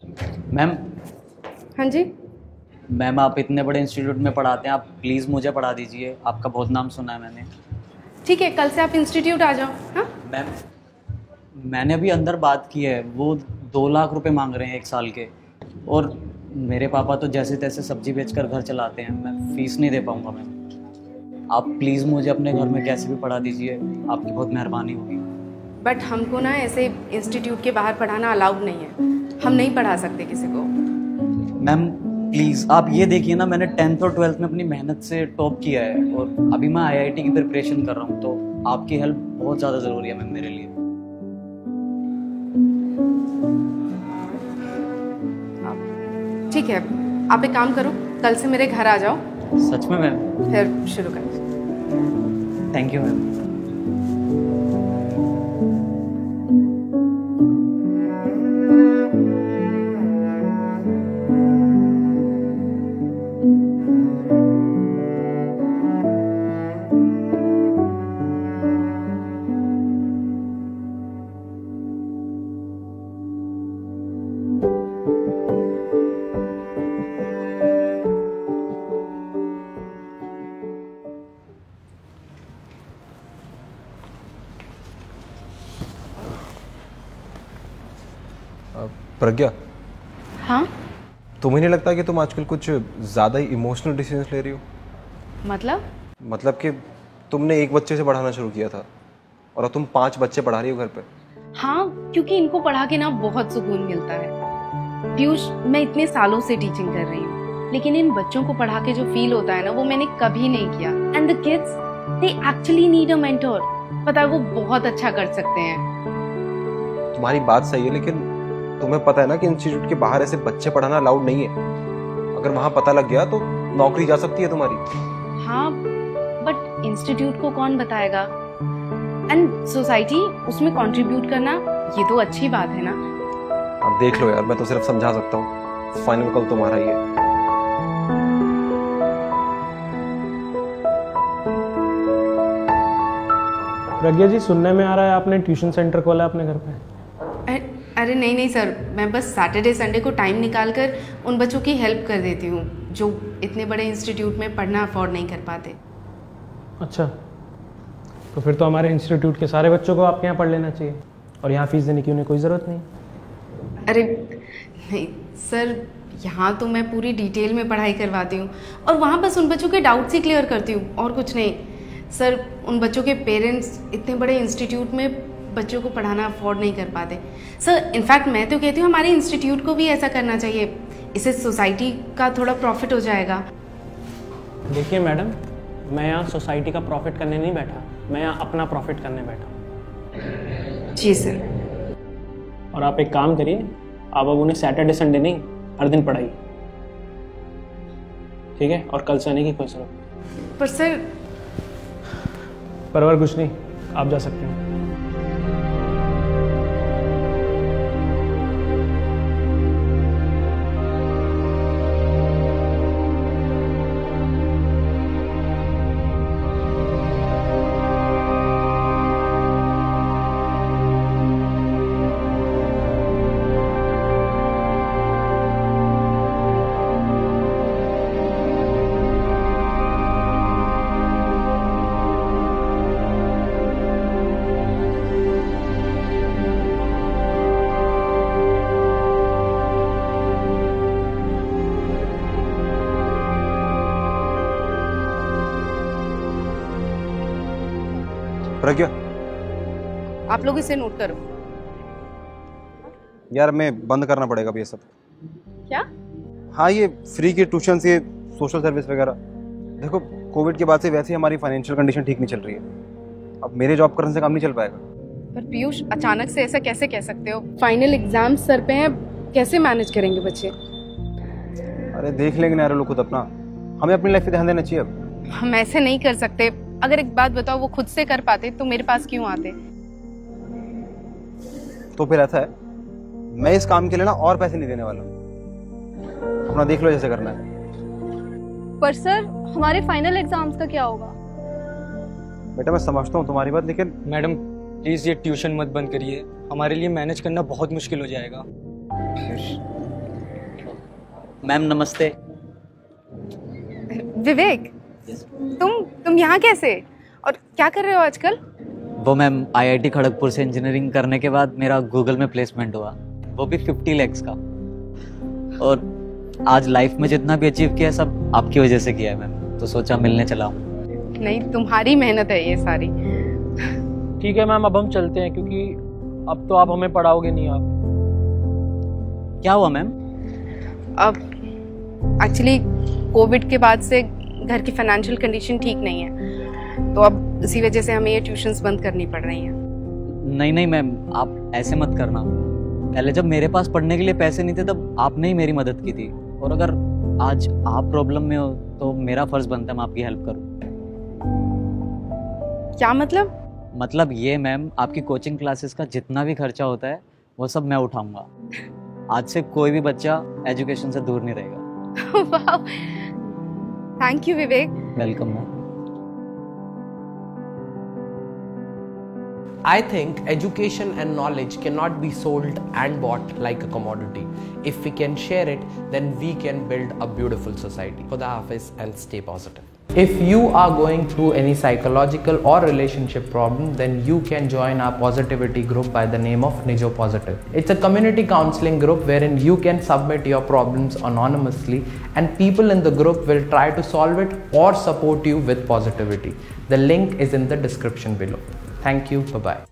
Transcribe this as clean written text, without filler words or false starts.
Ma'am. हाँ जी। Ma'am, आप इतने बड़े इंस्टीट्यूट में पढ़ाते हैं, आप प्लीज़ मुझे पढ़ा दीजिए। आपका बहुत नाम सुना है मैंने। ठीक है, कल से आप इंस्टीट्यूट आ जाओ। हाँ मैम, मैंने अभी अंदर बात की है, वो 2 लाख रुपए मांग रहे हैं 1 साल के। और मेरे पापा तो जैसे तैसे सब्जी बेचकर घर चलाते हैं, मैं फीस नहीं दे पाऊँगा मैम। आप प्लीज़ मुझे अपने घर में कैसे भी पढ़ा दीजिए, आपकी बहुत मेहरबानी होगी। बट हमको ना ऐसे इंस्टीट्यूट के बाहर पढ़ाना अलाउड नहीं है, हम नहीं पढ़ा सकते किसी को। मैम प्लीज़, आप ये देखिए ना, मैंने 10th और 12th में अपनी मेहनत से टॉप किया है और अभी मैं IIT की प्रिपरेशन कर रहा हूँ, तो आपकी हेल्प बहुत ज़्यादा ज़रूरी है मैम मेरे लिए। ठीक है, आप एक काम करो, कल से मेरे घर आ जाओ। सच में मैम? फिर शुरू करें। Thank you ma'am. प्रज्ञा, हाँ तुम्हें नहीं लगता कि तुम आजकल कुछ ज़्यादा ही इमोशनल डिसीजंस ले रही हो? मतलब कि तुमने एक बच्चे से पढ़ाना शुरू किया था और अब तुम 5 बच्चे पढ़ा रही हो घर पे। हाँ, क्योंकि इनको पढ़ा के ना बहुत सुकून मिलता है। पीयूष, मैं इतने सालों से टीचिंग कर रही हूँ, लेकिन इन बच्चों को पढ़ा के जो फील होता है ना, वो मैंने कभी नहीं किया। And the kids, they actually need a mentor. पता है, वो बहुत अच्छा कर सकते हैं। तुम्हारी बात सही है, लेकिन तुम्हें पता है ना कि इंस्टीट्यूट के बाहर ऐसे बच्चे पढ़ाना अलाउड नहीं है। अगर वहां पता लग गया तो नौकरी जा सकती है तुम्हारी। हाँ, बट इंस्टीट्यूट को कौन बताएगा? एंड सोसाइटी, उसमें कंट्रीब्यूट करना, ये तो अच्छी बात है ना। अब देख लो यार, मैं तो सिर्फ समझा सकता हूँ, फाइनल कॉल तुम्हारा ही है। प्रज्ञा जी, सुनने में आ रहा है आपने ट्यूशन सेंटर खोला अपने घर पे। अरे नहीं सर, मैं बस सैटरडे संडे को टाइम निकाल कर उन बच्चों की हेल्प कर देती हूँ जो इतने बड़े इंस्टीट्यूट में पढ़ना अफोर्ड नहीं कर पाते। अच्छा, तो फिर तो हमारे इंस्टीट्यूट के सारे बच्चों को आपके यहाँ पढ़ लेना चाहिए और यहाँ फीस देने की उन्हें कोई ज़रूरत नहीं। अरे नहीं सर, यहाँ तो मैं पूरी डिटेल में पढ़ाई करवाती हूँ और वहाँ बस उन बच्चों के डाउट्स ही क्लियर करती हूँ और कुछ नहीं। सर, उन बच्चों के पेरेंट्स इतने बड़े इंस्टीट्यूट में बच्चों को पढ़ाना अफोर्ड नहीं कर पाते। सर, इनफैक्ट मैं तो कहती हूँ हमारे इंस्टीट्यूट को भी ऐसा करना चाहिए, इससे सोसाइटी का थोड़ा प्रॉफिट हो जाएगा। देखिए मैडम, मैं यहाँ सोसाइटी का प्रॉफिट करने नहीं बैठा, मैं यहाँ अपना प्रॉफिट करने बैठा। जी सर। और आप एक काम करिए, आप अब उन्हें सैटरडे संडे नहीं, हर दिन पढ़ाइए, ठीक है? और कल से आने की कोई जरूरत नहीं। पर सर, परवर कुछ नहीं, आप जा सकते हैं। प्रज्ञा, आप लोग इसे नोट करो। यार मैं बंद करना पड़ेगा ये सब। क्या? हाँ, ये फ्री के ट्यूशन, ये सोशल सर्विस वगैरह। देखो, कोविड के बाद से वैसे ही हमारी फाइनेंशियल कंडीशन ठीक नहीं चल रही है। अब मेरे जॉब करने से काम नहीं चल पाएगा। पर पीयूष, अचानक से ऐसा कैसे कह सकते हो? फाइनल एग्जाम सर पे हैं, कैसे मैनेज करेंगे बच्चे? अरे देख लेंगे ना यार लोग खुद अपना, हमें अपनी लाइफ पे ध्यान देना चाहिए अब। हम ऐसे नहीं कर सकते। अगर एक बात बताओ, वो खुद से कर पाते तो मेरे पास क्यों आते? तो फिर ऐसा है, मैं इस काम के लिए ना और पैसे नहीं देने वाला, अपना देख लो जैसे करना है। पर सर, हमारे फाइनल एग्जाम्स का क्या होगा? बेटा मैं समझता हूँ तुम्हारी बात, लेकिन मैडम प्लीज़ ये ट्यूशन मत बंद करिए, हमारे लिए मैनेज करना बहुत मुश्किल हो जाएगा। मैम नमस्ते। विवेक, तुम यहाँ कैसे और क्या कर रहे हो आजकल? वो मैम IIT खड़गपुर से इंजीनियरिंग करने के बाद मेरा गूगल में प्लेसमेंट हुआ, वो भी 50 lakhs का। और आज लाइफ में जितना भी अचीव किया है सब आपकी वजह से किया है मैम, तो सोचा मिलने चला हूँ। नहीं, तुम्हारी मेहनत है ये सारी। ठीक है मैम, अब हम चलते हैं क्योंकि अब तो आप हमें पढ़ाओगे नहीं। आप क्या हुआ मैम? अब एक्चुअली कोविड के बाद से घर की फाइनेंशियल कंडीशन ठीक नहीं है, तो अब इसी वजह से हमें ये ट्यूशन्स बंद करनी पड़ रही हैं। नहीं नहीं मैम, आप ऐसे मत करना। पहले जब मेरे पास पढ़ने के लिए पैसे नहीं थे तब आपने ही मेरी मदद की थी, और अगर आज आप प्रॉब्लम में हो तो मेरा फर्ज बनता है मैं आपकी हेल्प करूं। क्या मतलब? मतलब ये मैम, आपकी कोचिंग क्लासेस का जितना भी खर्चा होता है वो सब मैं उठाऊंगा। आज से कोई भी बच्चा एजुकेशन से दूर नहीं रहेगा। Thank you Vivek. Welcome ma'am. I think education and knowledge cannot be sold and bought like a commodity. If we can share it, then we can build a beautiful society. Khuda Hafiz and stay positive. If you are going through any psychological or relationship problem, then you can join our positivity group by the name of Nijo Positive. It's a community counseling group wherein you can submit your problems anonymously and people in the group will try to solve it or support you with positivity. The link is in the description below. Thank you. Bye-bye.